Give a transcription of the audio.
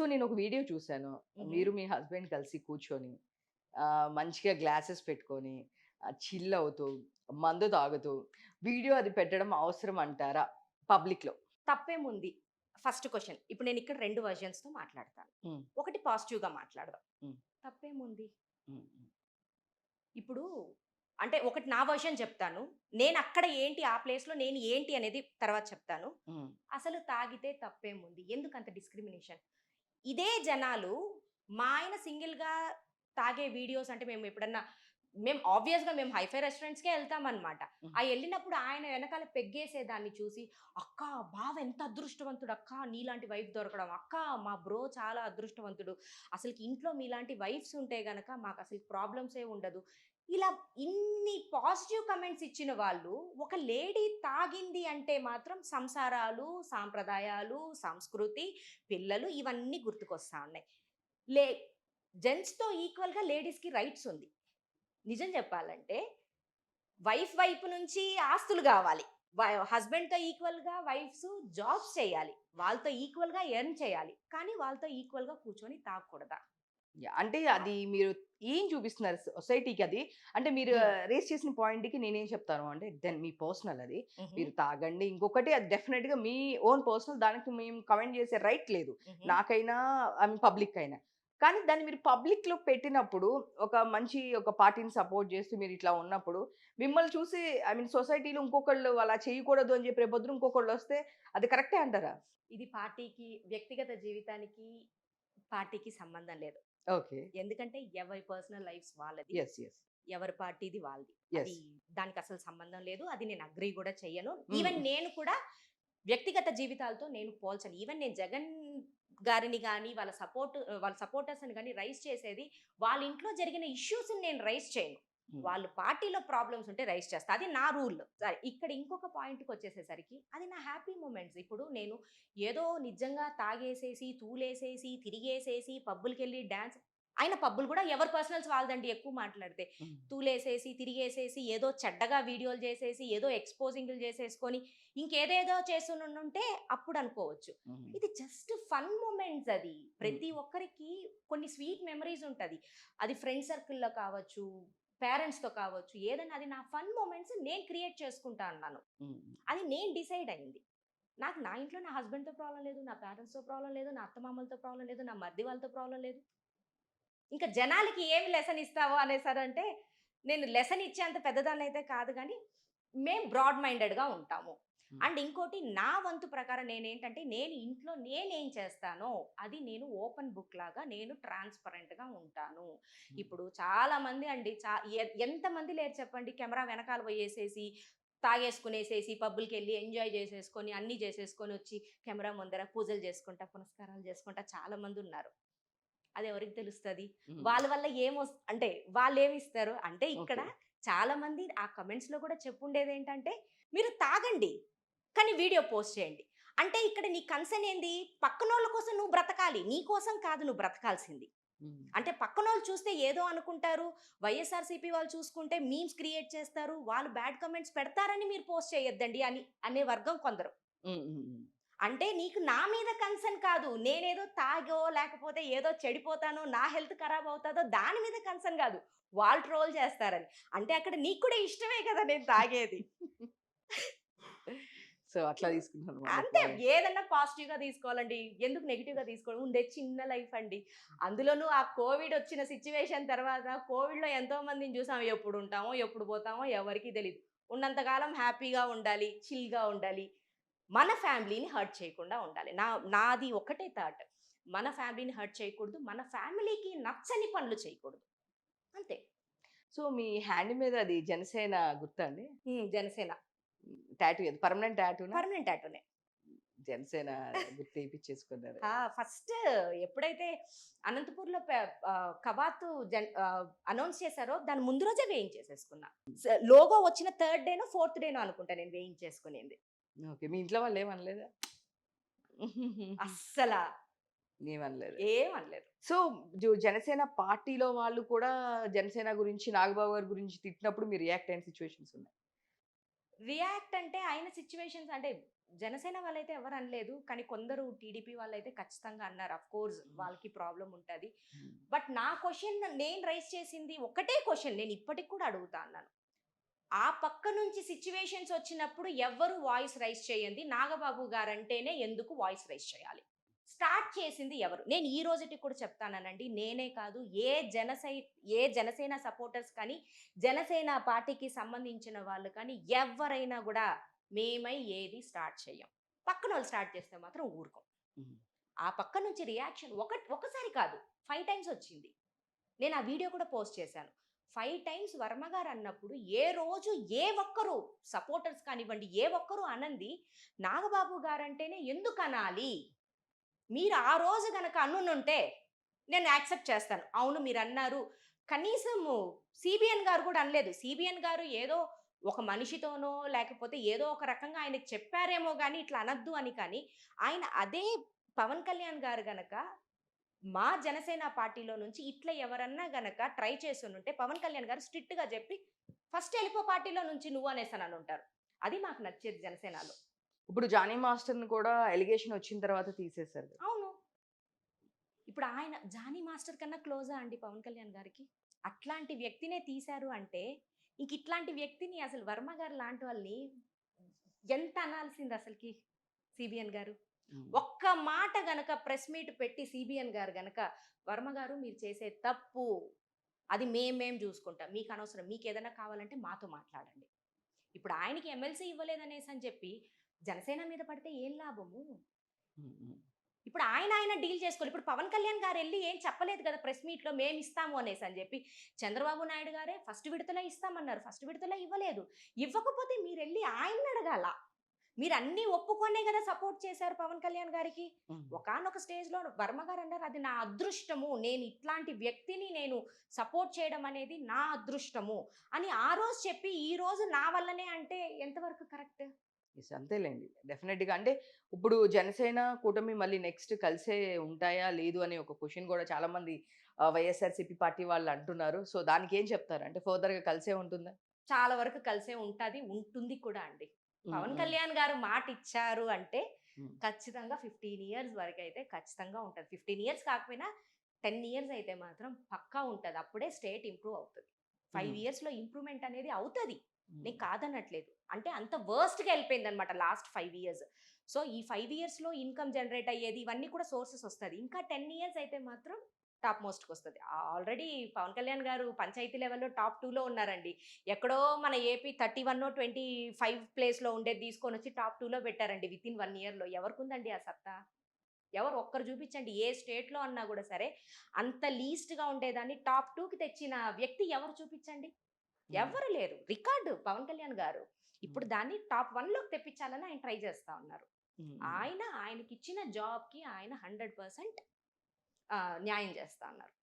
So నేను ఒక video చూసాను. హుహు. మీరు మీ హస్బెండ్ కలిసి కూర్చొని మంచిగా గ్లాసెస్ పెట్టుకొని చిల్ అవుతూ, మందు తాగుతూ వీడియో అది పెట్టడం అవసరం అంటారా పబ్లిక్‌లో? తప్పేముంది? First question. ఇప్పుడు నేనిక్కడ 2 వెర్షన్స్‌తో మాట్లాడతాను. హ్మ్. ఒకటి పాజిటివ్‌గా మాట్లాడదాం. హ్మ్. తప్పేముంది? హ్మ్. హ్మ్. ఇప్పుడు అంటే ఒకటి నా వెర్షన్ చెప్తాను. నేనక్కడ ఏంటి ఆ ప్లేస్‌లో నేను ఏంటి అనేది తర్వాత చెప్తాను. హ్మ్. అసలు తాగితే తప్పేముంది? ఎందుకంత డిస్క్రిమినేషన్? ఇదే జనాలు మా ఆయన సింగిల్‌గా తాగే వీడియోస్ అంటే మేము ఆబ్వియస్‌గా మేము హైఫై రెస్టారెంట్స్‌కే ఎళ్తామనమాట. హ్మ్. ఆ ఎళ్ళినప్పుడు ఆయన వెనకాల పెగ్గేసేదాన్ని చూసి, "అక్క బావ ఎంత అదృష్టవంతుడు అక్క నీలాంటి వైఫ్ దొరకడం. అక్క మా బ్రో చాలా అదృష్టవంతుడు. అసలకి ఇంట్లో మీలాంటి వైఫ్స్ ఉంటే గనక మాకసలు ప్రాబ్లమ్సే ఉండదు." ఇలా ఇన్ని పాజిటివ్ కామెంట్స్ ఇచ్చిన వాళ్ళు, ఒక లేడీ తాగింది అంటే మాత్రం సంసారాలు, సాంప్రదాయాలు, సంస్కృతి, పిల్లలు ఇవన్నీ గుర్తుకొస్తా ఉన్నాయి. లే జెంట్స్‌తో ఈక్వల్‌గా లేడీస్‌కి రైట్స్ ఉంది. నిజం చెప్పాలంటే వైఫ్ వైపు నుంచి ఆస్తులు గావాలి. హస్బెండ్‌తో ఈక్వల్‌గా వైఫ్స్ జాబ్స్ చేయాలి. వాళ్ళతో ఈక్వల్‌గా ఎర్న్ చేయాలి. కానీ వాళ్ళతో ఈక్వల్‌గా కూర్చొని తాగకూడదా? అంటే అది మీరు ఏం చూపిస్తున్నారు సొసైటీకి అది? అంటే మీరు హ్మ్. రేజ్ చేసిన పాయింట్‌కి నేనేం చెప్తాను అంటే దెన్ మీ పర్సనల్ అది. హుహు. మీరు తాగండి. ఇంకొకటి అది డెఫినిట్‌గా మీ ఓన్ పర్సనల్ దానికి మేము కామెంట్ చేసే రైట్ లేదు. హుహు. నాకైనా పబ్లిక్ అయినా. కానీ దాన్ని మీరు పబ్లిక్‌లో పెట్టినప్పుడు ఒక మంచి ఒక పార్టీని సపోర్ట్ చేస్తూ మీరిట్లా ఉన్నప్పుడు మిమ్మల్ని చూసి సొసైటీలో ఇంకొకళ్ళు అలా చేయకూడదు అని చెప్పి రేపొద్దున ఇంకొకళ్ళొస్తే అది కరెక్టే అంటారా? ఇది పార్టీకి వ్యక్తిగత జీవితానికి, పార్టీకి సంబంధం లేదు. ఓకే. ఎందుకంటే ఎవరి పర్సనల్ లైఫ్స్ వాళ్ళది. యెస్. యెస్. ఎవరి పార్టీది వాళ్ళది. అది యెస్. దానికసలు సంబంధం లేదు. అది నేను అగ్రీ గూడా చెయ్యను. హ్మ్. ఈవెన్ నేను కూడా వ్యక్తిగత జీవితాలతో నేను పోల్చను. ఈవెన్ నేను జగన్ గారిని గాని, వాళ్ళ సపోర్టర్స్‌ని గాని రైజ్ చేసేది వాళ్ళ ఇంట్లో జరిగిన ఇష్యూస్‌ని నేను రైజ్ చేయను. హ్మ్. వాళ్ళు పార్టీలో ప్రాబ్లమ్స్ ఉంటే రైజ్ చేస్తా. అది నా రూల్. సరే ఇక్కడ ఇంకొక పాయింట్‌కొచ్చేసేసరికి అది నా హ్యాపీ మొమెంట్స్. ఇప్పుడు నేను ఏదో నిజంగా తాగేసేసి, తూలేసేసి, తిరిగేసేసి, పబ్బులకెళ్ళి డాన్స్ అయినా పబ్బులు గూడా ఎవరి పర్సనల్స్ వాళ్ళదండి ఎక్కువ మాట్లాడితే. హ్మ్. తూలేసేసి, తిరిగేసేసి, ఏదో చెడ్డగా వీడియోలు జేసేసి, ఏదో ఎక్స్‌పోజింగ్‌లు జేసేసుకొని, ఇంకేదేదో చేసునుండుంటే అప్పుడనుకోవచ్చు. హ్మ్. ఇది జస్ట్ ఫన్ మొమెంట్స్ అది. హ్మ్. ప్రతి ఒక్కరికి కొన్ని స్వీట్ మెమోరీస్ ఉంటది. అది ఫ్రెండ్ సర్కిల్‌లో కావచ్చు, పేరెంట్స్‌తో కావచ్చు, ఏదైనా అది నా ఫన్ మొమెంట్స్ నేను క్రియేట్ చేసుకుంటా అన్నాను. హ్మ్. అది నేను డిసైడ్ అయింది. నాకు నా ఇంట్లో నా హస్బెండ్‌తో ప్రాబ్లమ్ లేదు, నా పేరెంట్స్‌తో ప్రాబ్లమ్ లేదు, నా అత్తమామలతో ప్రాబ్లమ్ లేదు, నా మరిది వాళ్ళతో ప్రాబ్లమ్ లేదు. ఇంకా జనాలకి ఏమి లెసన్ ఇస్తావు అనేసారంటే, నేను లెసన్ ఇచ్చేంత పెద్దదాన్నయితే కాదు గానీ, మేము బ్రాడ్ మైండెడ్‌గా ఉంటాము. హ్మ్. అండ్ ఇంకోటి నా వంతు ప్రకారం నేనేంటంటే, నేను ఇంట్లో నేనేం చేస్తానో, అది నేను ఓపెన్ బుక్ లాగా నేను ట్రాన్స్‌పరెంట్‌గా ఉంటాను. హ్మ్. ఇప్పుడు చాలామంది అండి ఎంతమంది లేరు చెప్పండి కెమెరా వెనకాల పోయేసేసి, తాగేసుకునేసేసి, పబ్బులకెళ్ళి ఎంజాయ్ జేసేసుకొని, అన్నీ జేసేసుకొనొచ్చి, కెమెరా ముందర పూజలు జేసుకుంటా, పునస్కారాలు జేసుకుంటా చాలామందున్నారు. అదెవరికి తెలుస్తది? హ్మ్. వాళ్ళ వల్ల అంటే వాళ్ళేమిస్తారు? అంటే ఇక్కడ ఓకే. చాలా మంది ఆ కామెంట్స్‌లో కూడా చెప్పుండేదేంటంటే, "మీరు తాగండి, కానీ వీడియో పోస్ట్ చేయండి." అంటే ఇక్కడ నీ కన్సర్న్ ఏంది? పక్కనోళ్ళ కోసం నువ్వు బ్రతకాలి. నీ కోసం కాదు నువ్వు బ్రతకాల్సింది. హ్మ్. అంటే పక్కనోళ్ళు చూస్తే ఏదో అనుకుంటారు. వైఎస్ఆర్‌సీపీ వాళ్ళు చూసుకుంటే మీమ్స్ క్రియేట్ చేస్తారు. వాళ్ళు బ్యాడ్ కామెంట్స్ పెడతారని మీరు పోస్ట్ చేయొద్దండి అనే వర్గం కొందరు. హ్మ్. హ్మ్. హ్మ్. అంటే నీకు నా మీద కన్సర్న్ కాదు. నేనేదో తాగో, లేకపోతే ఏదో చెడిపోతానో, నా హెల్త్ ఖరాబ్ అవుతదో దాని మీద కన్సర్న్ గాదు. వాళ్ళు ట్రోల్ చేస్తారని. అంటే అక్కడ నీకు కూడా ఇష్టమే కదా నేను తాగేది. సో, అట్లా తీసుకుంటున్నారన్నమాట అంతే పాయింట్. ఏదన్నా పాజిటివ్‌గా తీసుకోవాలండి. ఎందుకు నెగెటివ్‌గా తీసుకోవడం? ఉండేది చిన్న లైఫ్ అండి. అందులోనూ ఆ కోవిడ్ వచ్చిన సిట్యుయేషన్ తర్వాత కోవిడ్‌లో ఎంతో మందిని చూసాం. ఎప్పుడు ఉంటామో, ఎప్పుడు పోతామో ఎవరికీ తెలీదు. ఉన్నంత కాలం హ్యాపీగా ఉండాలి, చిల్‌గా ఉండాలి. మన ఫ్యామిలీని హర్ట్ చేయకుండా ఉండాలి. నాది ఒకటే థాట్. మన ఫ్యామిలీని హర్ట్ చేయకూడదు. మన ఫ్యామిలీకి నచ్చని పనులు చేయకూడదు. అంతే. సో, మీ హ్యాండ్ మీద అది జనసేన గుర్తా అండి? జనసేన. టాటూ అది పర్మనెంట్ టాటూనా? పర్మనెంట్ టాటూనే. జనసేన గుర్తు ఏపిచ్చేసుకున్నారు. ఫస్ట్ ఎప్పుడైతే అనంతపూర్‌లో కవాతు అనౌన్స్ చేశారో దాని ముందు రోజే వేయించేసేసుకున్నా. లోగో వచ్చిన థర్డ్ డేనో, ఫోర్త్ డేనో అనుకుంటా నేను వేయించేసుకునింది. ఓకే. మీ ఇంట్లో వాళ్ళేమనలేదా? అస్సల ఏమనలేదు. ఏమనలేదు. సో, జనసేన పార్టీలో వాళ్ళు కూడా జనసేన గురించి, నాగబాబు గారి గురించి తిట్టినప్పుడు మీరు రియాక్ట్ అయిన సిట్యుయేషన్స్ ఉన్నాయి. రియాక్ట్ అంటే అయిన సిట్యుయేషన్స్ అంటే జనసేన వాళ్ళైతే ఎవరు అనలేదు. కానీ కొందరు టీడీపీ వాళ్ళైతే ఖచ్చితంగా అన్నారు. కోర్స్ వాళ్ళకి ప్రాబ్లమ్ ఉంటది. బట్ నా క్వెషన్ నేను రైజ్ చేసింది ఒకటే క్వెషన్ నేను ఇప్పటికి కూడా అడుగుతా అన్నాను. ఆ పక్క నుంచి సిట్యుయేషన్స్ వచ్చినప్పుడు ఎవ్వరు వాయిస్ రైజ్ చేయండి. నాగబాబు గారంటేనే ఎందుకు వాయిస్ రైజ్ చేయాలి? స్టార్ట్ చేసింది ఎవరు? నేను ఈ రోజుటికి కూడా చెప్తానండి. నేనే కాదు ఏ జనసేన సపోర్టర్స్ కానీ, జనసేన పార్టీకి సంబంధించిన వాళ్ళు కానీ ఎవ్వరైనా కూడా మేమై ఏది స్టార్ట్ చేయం. పక్కనోళ్ళు స్టార్ట్ చేస్తే మాత్రం ఊరుకోం. ఆ పక్క నుంచి రియాక్షన్ ఒకసారి కాదు 5 టైమ్స్ వచ్చింది. నేను ఆ వీడియో కూడా పోస్ట్ చేశాను. 5 టైమ్స్ వర్మ గారు అన్నప్పుడు ఏ రోజు ఏ ఒక్కరు సపోర్టర్స్ కానివ్వండి, ఏ ఒక్కరు అనంది నాగబాబు గారంటేనే ఎందుకు అనాలి? మీరు ఆ రోజు గనక అనునుంటే నేను యాక్సెప్ట్ చేస్తాను. అవును మీరన్నారు. కనీసము సీబీఎన్ గారు కూడా అనలేదు. సీబీఎన్ గారు ఏదో ఒక మనిషితోనో లేకపోతే ఏదో ఒక రకంగా ఆయనకి చెప్పారేమో గాని ఇట్లా అనొద్దు అని కానీ, ఆయన అదే పవన్ కళ్యాణ్ గారు గనక మా జనసేన పార్టీలో నుంచి ఇట్లా ఎవరన్నా గనక ట్రై చేసుంటే పవన్ కళ్యాణ్ గారు స్ట్రిక్ట్‌గా చెప్పి ఫస్ట్ ఎళ్ళిపో పార్టీలో నుంచి నువ్వు అనేసనని ఉంటారు. అది మాకు నచ్చేది జనసేనలో. ఇప్పుడు 'జానీ మాస్టర్‌ని' కూడా ఎలిగేషన్ వచ్చిన తర్వాత తీసేశారు కదా! అవును. ఇప్పుడు ఆయన 'జానీ మాస్టర్' కన్నా క్లోజా అండి పవన్ కళ్యాణ్ గారికి? అట్లాంటి వ్యక్తినే తీశారు అంటే, ఇంక ఇట్లాంటి వ్యక్తిని అసలు వర్మ గారు లాంటి వాళ్ళని ఎంత అనాల్సింది అసలకి సీబీఎన్ గారు? హ్మ్. ఒక్క మాట గనక ప్రెస్ మీట్ పెట్టి సీబీఎన్ గారు గనక, వర్మ గారు మీరు చేసే తప్పు. అది మేము చూసుకుంటాం. మీకు అనవసరం. మీకేదైనా కావాలంటే మాతో మాట్లాడండి. ఇప్పుడు ఆయనకి ఎమ్మెల్సీ ఇవ్వలేదనేసని చెప్పి, జనసేన మీద పడితే ఏం లాభము? హ్మ్. హ్మ్. ఇప్పుడు ఆయన డీల్ చేసుకోవాలి. ఇప్పుడు పవన్ కళ్యాణ్ గారెళ్లి ఏం చెప్పలేదు కదా ప్రెస్ మీట్‌లో మేమిస్తాము అనేసని జెప్పి. చంద్రబాబు నాయుడు గారే ఫస్ట్ విడతలో ఇస్తామన్నారు. ఫస్ట్ విడతలో ఇవ్వలేదు. ఇవ్వకపోతే మీరెళ్లి ఆయన్నడగాల. మీరన్నీ ఒప్పుకొనే గదా సపోర్ట్ చేశారు పవన్ కళ్యాణ్ గారికి. హ్మ్. ఒకానొక స్టేజ్‌లో వర్మ గారన్నారు, "అది నా అదృష్టము. నేను ఇట్లాంటి వ్యక్తిని నేను సపోర్ట్ చేయడం అనేది నా అదృష్టము" అని ఆ రోజు చెప్పి, ఈ రోజు నా వల్లనే అంటే ఎంతవరకు కరెక్ట్? యెస్. అంతేలెండి. డెఫినెట్‌గా అంటే ఇప్పుడు జనసేన, కూటమి మళ్ళీ నెక్స్ట్ కలిసే ఉంటాయా? లేదు అనే ఒక క్వెషన్ గూడా చాలామంది వైఎస్ఆర్‌సీపీ పార్టీ వాళ్ళు అంటున్నారు. సో, దానికేం చెప్తారు? అంటే ఫర్దర్‌గా కలిసే ఉంటుందా? చాలా వరకు కలిసే ఉంటది. ఉంటుంది కూడా అండి. హ్మ్. పవన్ హ్మ్. కళ్యాణ్ గారు మాటిచ్చారు అంటే హ్మ్. ఖచ్చితంగా 15 ఇయర్స్ వరకైతే ఖచ్చితంగా ఉంటది. 15 ఇయర్స్ కాకపోయినా 10 ఇయర్స్ అయితే మాత్రం పక్కా ఉంటది. అప్పుడే స్టేట్ ఇంప్రూవ్ అవుతది. 5 హ్మ్. ఇయర్స్‌లో ఇంప్రూవ్‌మెంట్ అనేది అవుతది. హ్మ్. నేను కాదనట్లేదు. అంటే అంత వర్స్ట్‌గా ఎళ్ళిపోయిందనమాట లాస్ట్ 5 ఇయర్స్. సో, ఈ 5 ఇయర్స్‌లో ఇన్‌కమ్ జనరేట్ అయ్యేది ఇవన్నీ కూడా సోర్సెస్ ఒస్తది. ఇంకా 10 ఇయర్స్ అయితే మాత్రం టాప్ మోస్ట్‌కొస్తది. ఆల్రెడీ పవన్ కళ్యాణ్ గారు పంచాయతీ లెవెల్‌లో టాప్ 2లో ఉన్నారండి. ఎక్కడో మన ఏపీ 31 25 ప్లేస్‌లో ఉండేది తీసుకొనొచ్చి టాప్ 2లో పెట్టారండి వితిన్ 1 ఇయర్‌లో. ఎవరికుందండి ఆ సత్తా? ఎవరు ఒక్కరు చూపించండి. ఏ స్టేట్‌లో అన్నా గూడా సరే, అంత లీస్ట్‌గా ఉండేదాన్ని టాప్ 2కి తెచ్చిన వ్యక్తి ఎవరు చూపించండి? హ్మ్. ఎవ్వరు లేరు. రికార్డ్ పవన్ కళ్యాణ్ గారు. ఇప్పుడు హ్మ్. దాన్ని టాప్ 1లోకి తెప్పించాలని ఆయన ట్రై చేస్తా ఉన్నారు. హ్మ్. హ్మ్. ఆయనకిచ్చిన జాబ్‌కి ఆయన 100% న్యాయం చేస్తా ఉన్నారు.